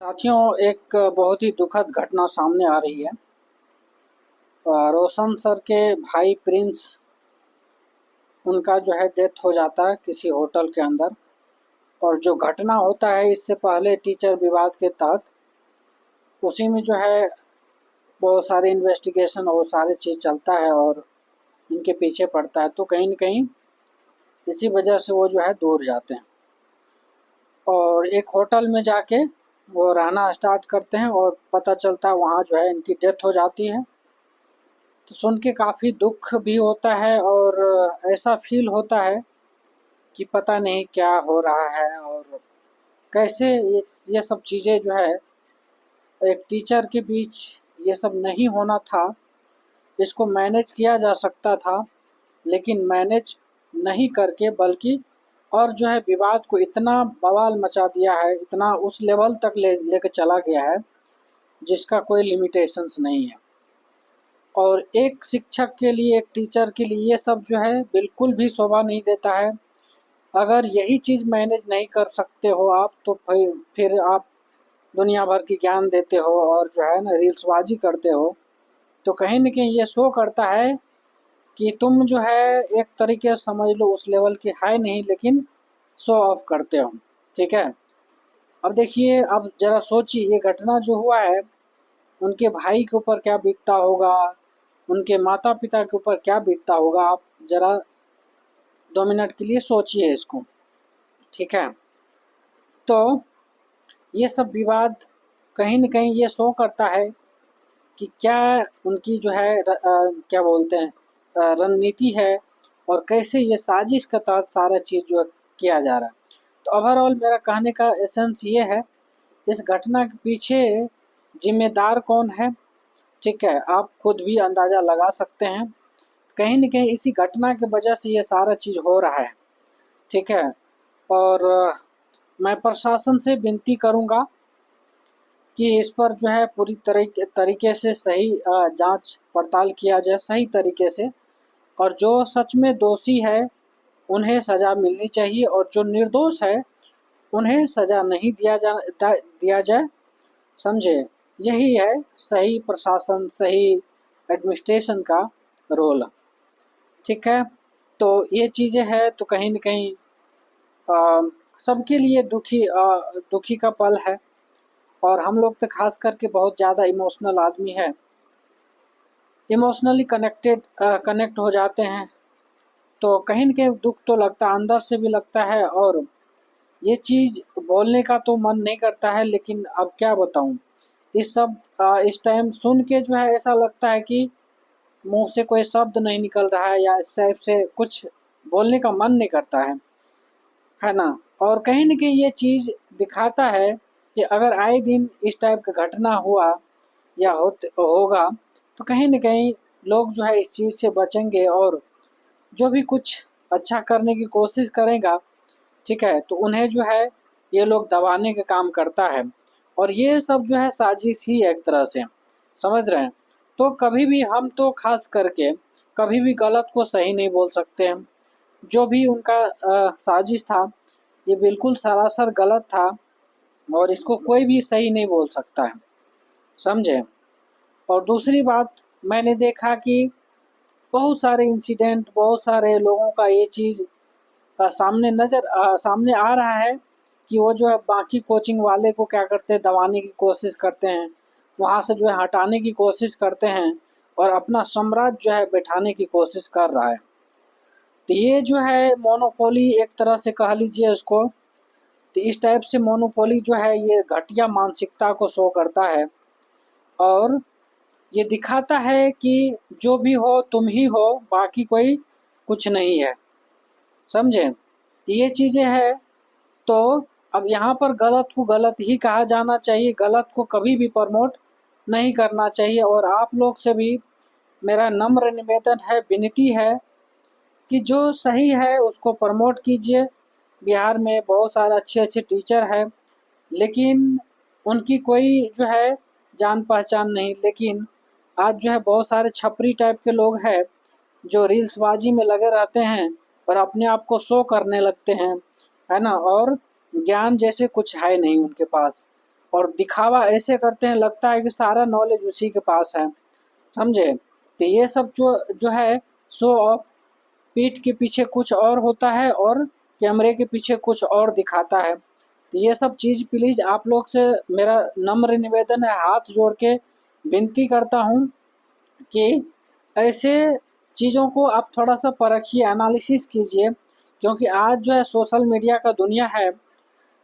साथियों, एक बहुत ही दुखद घटना सामने आ रही है। रोशन सर के भाई प्रिंस, उनका जो है डेथ हो जाता है किसी होटल के अंदर। और जो घटना होता है इससे पहले टीचर विवाद के तहत उसी में जो है बहुत सारे इन्वेस्टिगेशन और सारे चीज़ चलता है और इनके पीछे पड़ता है, तो कहीं न कहीं इसी वजह से वो जो है दूर जाते हैं और एक होटल में जाके वो रहना स्टार्ट करते हैं और पता चलता है वहाँ जो है इनकी डेथ हो जाती है। तो सुन के काफ़ी दुख भी होता है और ऐसा फील होता है कि पता नहीं क्या हो रहा है और कैसे ये सब चीज़ें जो है एक टीचर के बीच ये सब नहीं होना था। इसको मैनेज किया जा सकता था, लेकिन मैनेज नहीं करके बल्कि और जो है विवाद को इतना बवाल मचा दिया है, इतना उस लेवल तक लेके चला गया है जिसका कोई लिमिटेशंस नहीं है। और एक शिक्षक के लिए, एक टीचर के लिए ये सब जो है बिल्कुल भी शोभा नहीं देता है। अगर यही चीज़ मैनेज नहीं कर सकते हो आप, तो फिर आप दुनिया भर की ज्ञान देते हो और जो है ना रील्सबाजी करते हो, तो कहीं न कहीं ये शो करता है कि तुम जो है एक तरीके से समझ लो उस लेवल के है नहीं, लेकिन शो ऑफ करते हो। ठीक है? अब देखिए, अब ज़रा सोचिए ये घटना जो हुआ है, उनके भाई के ऊपर क्या बीतता होगा, उनके माता-पिता के ऊपर क्या बीतता होगा, आप ज़रा 2 मिनट के लिए सोचिए इसको, ठीक है? तो ये सब विवाद कहीं न कहीं ये शो करता है कि क्या उनकी जो है क्या बोलते हैं रणनीति है और कैसे ये साजिश के तहत सारा चीज़ जो है किया जा रहा है। तो ओवरऑल मेरा कहने का एसेंस ये है, इस घटना के पीछे ज़िम्मेदार कौन है? ठीक है, आप खुद भी अंदाज़ा लगा सकते हैं। कहीं न कहीं इसी घटना की वजह से ये सारा चीज़ हो रहा है, ठीक है? और मैं प्रशासन से विनती करूँगा कि इस पर जो है पूरी तरीके से सही जाँच पड़ताल किया जाए सही तरीके से, और जो सच में दोषी है, उन्हें सज़ा मिलनी चाहिए और जो निर्दोष है, उन्हें सज़ा नहीं दिया जाए, समझे? यही है सही प्रशासन, सही एडमिनिस्ट्रेशन का रोल। ठीक है? तो ये चीज़ें हैं तो कहीं न कहीं सबके लिए दुखी का पल है और हम लोग तो ख़ास करके बहुत ज़्यादा इमोशनल आदमी है। इमोशनली कनेक्ट हो जाते हैं, तो कहीं न कहीं दुःख तो लगता है, अंदर से भी लगता है और ये चीज़ बोलने का तो मन नहीं करता है, लेकिन अब क्या बताऊँ? इस टाइम सुन के जो है ऐसा लगता है कि मुँह से कोई शब्द नहीं निकल रहा है या इस टाइप से कुछ बोलने का मन नहीं करता है ना? और कहीं न कहीं ये चीज़ दिखाता है कि अगर आए दिन इस टाइप का घटना हुआ या होगा, तो कहीं न कहीं लोग जो है इस चीज़ से बचेंगे और जो भी कुछ अच्छा करने की कोशिश करेगा, ठीक है? तो उन्हें जो है ये लोग दबाने का काम करता है और ये सब जो है साजिश ही है एक तरह से, समझ रहे हैं? तो कभी भी हम तो ख़ास करके कभी भी गलत को सही नहीं बोल सकते हैं। जो भी उनका साजिश था, ये बिल्कुल सरासर गलत था और इसको कोई भी सही नहीं बोल सकता है, समझे? और दूसरी बात, मैंने देखा कि बहुत सारे इंसिडेंट, बहुत सारे लोगों का ये चीज़ सामने आ रहा है कि वो जो है बाकी कोचिंग वाले को क्या करते हैं, दबाने की कोशिश करते हैं, वहाँ से जो है हटाने की कोशिश करते हैं और अपना साम्राज्य जो है बैठाने की कोशिश कर रहा है। तो ये जो है मोनोपोली एक तरह से कह लीजिए उसको, तो इस टाइप से मोनोपोली जो है ये घटिया मानसिकता को शो करता है और ये दिखाता है कि जो भी हो तुम ही हो, बाकी कोई कुछ नहीं है, समझे? तो ये चीज़ें हैं। तो अब यहाँ पर गलत को गलत ही कहा जाना चाहिए, गलत को कभी भी प्रमोट नहीं करना चाहिए और आप लोग से भी मेरा नम्र निवेदन है, विनती है कि जो सही है उसको प्रमोट कीजिए। बिहार में बहुत सारे अच्छे-अच्छे टीचर हैं, लेकिन उनकी कोई जो है जान पहचान नहीं। लेकिन आज जो है बहुत सारे छपरी टाइप के लोग हैं, जो रील्सबाजी में लगे रहते हैं और अपने आप को शो करने लगते हैं, है ना? और ज्ञान जैसे कुछ है नहीं उनके पास और दिखावा ऐसे करते हैं, लगता है कि सारा नॉलेज उसी के पास है, समझे। तो ये सब जो है शो ऑफ, पीठ के पीछे कुछ और होता है और कैमरे के पीछे कुछ और दिखाता है। तो ये सब चीज़ प्लीज़ आप लोग से मेरा नम्र निवेदन है, हाथ जोड़ के विनती करता हूँ कि ऐसे चीज़ों को आप थोड़ा सा परखिए, एनालिसिस कीजिए, क्योंकि आज जो है सोशल मीडिया का दुनिया है,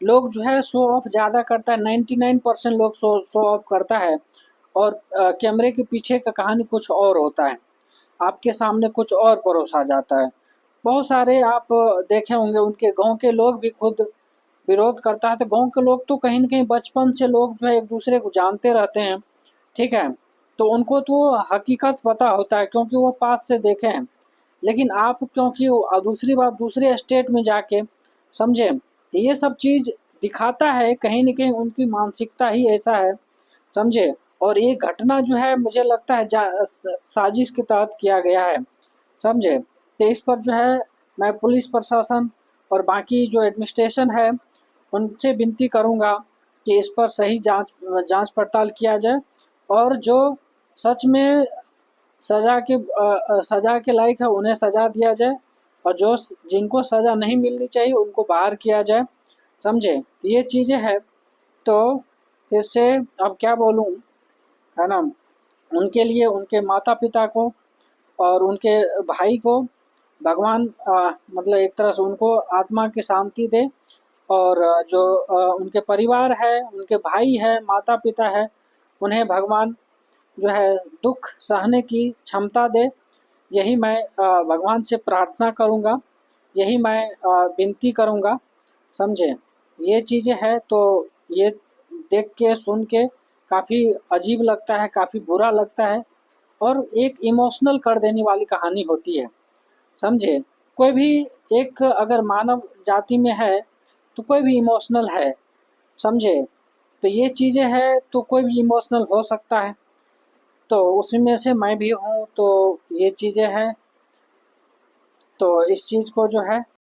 लोग जो है शो ऑफ ज़्यादा करता है, 99% लोग शो ऑफ करता है और कैमरे के पीछे का कहानी कुछ और होता है, आपके सामने कुछ और परोसा जाता है। बहुत सारे आप देखे होंगे, उनके गांव के लोग भी खुद विरोध करता है, तो गांव के लोग तो कहीं न कहीं बचपन से लोग जो है एक दूसरे को जानते रहते हैं, ठीक है? तो उनको तो हकीकत पता होता है क्योंकि वो पास से देखे हैं। लेकिन आप क्योंकि दूसरी बात दूसरे स्टेट में जाके समझे, तो ये सब चीज़ दिखाता है, कहीं न कहीं उनकी मानसिकता ही ऐसा है, समझे। और ये घटना जो है मुझे लगता है साजिश के तहत किया गया है, समझे। तो इस पर जो है मैं पुलिस प्रशासन और बाकी जो एडमिनिस्ट्रेशन है उनसे विनती करूंगा कि इस पर सही जांच पड़ताल किया जाए और जो सच में सज़ा के लायक है उन्हें सज़ा दिया जाए और जो जिनको सज़ा नहीं मिलनी चाहिए उनको बाहर किया जाए, समझे। ये चीज़ें हैं, तो फिर से अब क्या बोलूँ, है ना। उनके लिए उनके माता पिता को और उनके भाई को भगवान मतलब एक तरह से उनको आत्मा की शांति दे, और जो उनके परिवार है, उनके भाई है, माता पिता है, उन्हें भगवान जो है दुख सहने की क्षमता दे। यही मैं भगवान से प्रार्थना करूँगा, यही मैं विनती करूँगा, समझे। ये चीज़ें हैं, तो ये देख के सुन के काफ़ी अजीब लगता है, काफ़ी बुरा लगता है और एक इमोशनल कर देने वाली कहानी होती है, समझे। कोई भी एक अगर मानव जाति में है तो कोई भी इमोशनल है, समझे। तो ये चीज़ें हैं तो कोई भी इमोशनल हो सकता है, तो उसी में से मैं भी हूँ, तो ये चीज़ें हैं, तो इस चीज़ को जो है